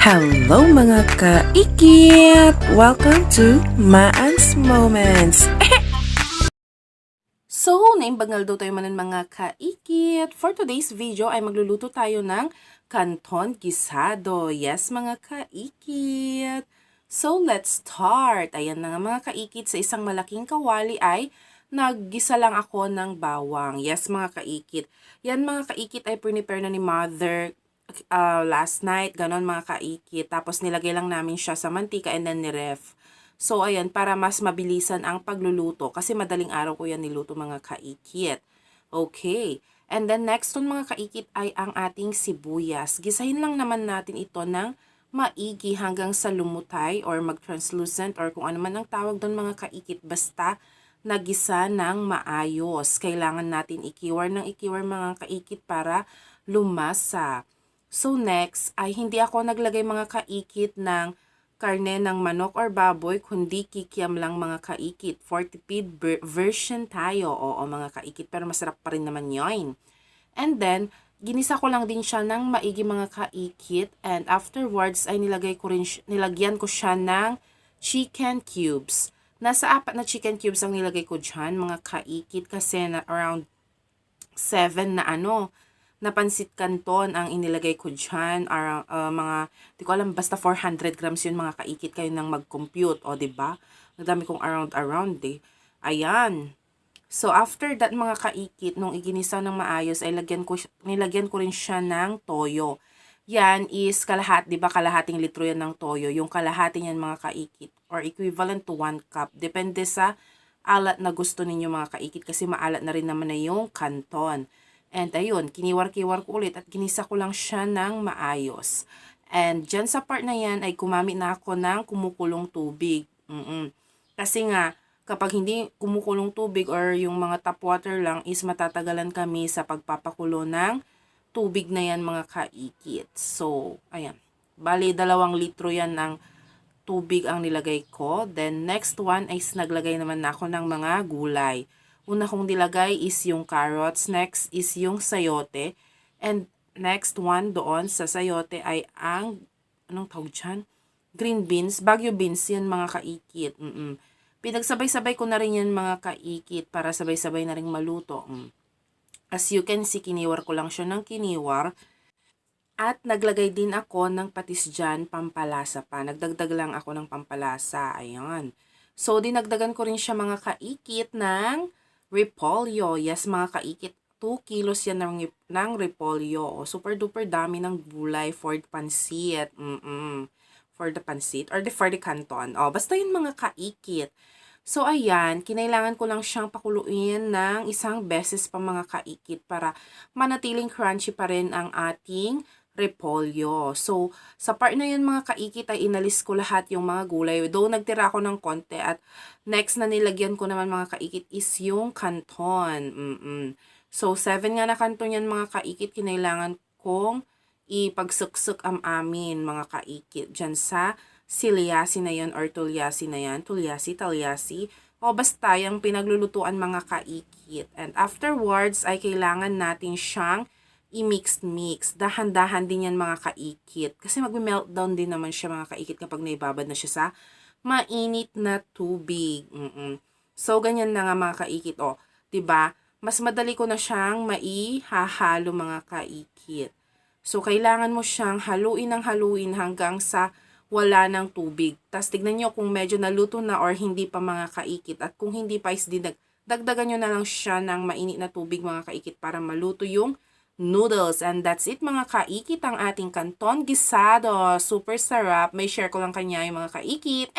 Hello mga kaikit! Welcome to Maan's Moments! So, naimbagal daw tayo manan mga kaikit. For today's video ay magluluto tayo ng canton gisado. Yes mga kaikit! So, let's start! Ayan na nga mga kaikit, sa isang malaking kawali ay naggisa lang ako ng bawang. Yes mga kaikit. Yan mga kaikit ay prepare na ni mother last night, ganon mga kaikit. Tapos nilagay lang namin siya sa mantika and then ni-ref. So ayan, para mas mabilisan ang pagluluto kasi madaling araw ko yan niluto mga kaikit. Okay. And then next on mga kaikit ay ang ating sibuyas. Gisahin lang naman natin ito ng maigi hanggang sa lumutay or mag-translucent or kung ano man ang tawag doon mga kaikit. Basta nagisa ng maayos. Kailangan natin ikiwar ng ikiwar mga kaikit para lumasa. So next ay hindi ako naglagay mga kaikit ng karne ng manok or baboy, kundi kikiam lang mga kaikit. 40-feed version tayo. Oo mga kaikit, pero masarap pa rin naman yun. And then, ginisa ko lang din siya ng maigi mga kaikit. And afterwards ay nilagyan ko siya ng chicken cubes. Nasa 4 na chicken cubes ang nilagay ko dyan mga kaikit kasi na around 7 na pansit canton ang inilagay ko dyan. Mga, di ko alam, basta 400 grams yun mga kaikit, kayo nang mag-compute. O, diba? Nadami kong around eh. Ayan. So, after that mga kaikit, nung iginisa ng maayos, ay nilagyan ko rin siya ng toyo. Yan is diba kalahating litro yan ng toyo. Yung kalahati niyan mga kaikit, or equivalent to 1 cup. Depende sa alat na gusto ninyo mga kaikit, kasi maalat na rin naman na yung canton. And ayun, kiniwar-kiwar ko ulit at ginisa ko lang siya ng maayos. And dyan sa part na yan ay gumamit na ako ng kumukulong tubig. Kasi nga, kapag hindi kumukulong tubig or yung mga tap water lang is matatagalan kami sa pagpapakulo ng tubig na yan mga kaikit. So, ayan. Bali, 2 litro yan ng tubig ang nilagay ko. Then, next one is naglagay naman na ako ng mga gulay. Una kong nilagay is yung carrots. Next is yung sayote. And next one doon sa sayote ay ang, anong tawag dyan? Green beans. Baguio beans yan mga kaikit. Pinagsabay-sabay ko na rin yan mga kaikit para sabay-sabay na rin maluto. As you can see, kiniwar ko lang siya ng kiniwar. At naglagay din ako ng patis dyan, pampalasa pa. Nagdagdag lang ako ng pampalasa. Ayan. So, dinagdagan ko rin siya mga kaikit ng repolyo. Yes, mga kaikit. 2 kilos yan ng repolyo. O, super duper dami ng gulay for the pansit. For the pansit or for the canton. O, basta yun mga kaikit. So, ayan. Kinailangan ko lang siyang pakuluin ng isang beses pa mga kaikit para manatiling crunchy pa rin ang ating repolyo. So, sa part na yun mga kaikit ay inalis ko lahat yung mga gulay. Though nagtira ako ng konti at next na nilagyan ko naman mga kaikit is yung canton. So, 7 nga na canton yan mga kaikit. Kinailangan kong ipagsuksok ang amin mga kaikit dyan sa siliasi na yan or tulyasi na yan. Talyasi. O basta yung pinaglulutuan mga kaikit. And afterwards ay kailangan natin siyang i-mix. Dahan-dahan din yan mga kaikit. Kasi mag-meltdown din naman siya mga kaikit kapag naibabad na siya sa mainit na tubig. So, ganyan na nga mga kaikit. O, diba? Mas madali ko na siyang maihahalo mga kaikit. So, kailangan mo siyang haluin hanggang sa wala ng tubig. Tapos, tignan nyo kung medyo naluto na or hindi pa mga kaikit. At kung hindi pa is dagdagan nyo na lang siya ng mainit na tubig mga kaikit para maluto yung noodles. And that's it mga kaikit, ang ating canton gisado. Super sarap. May share ko lang kanya yung mga kaikit.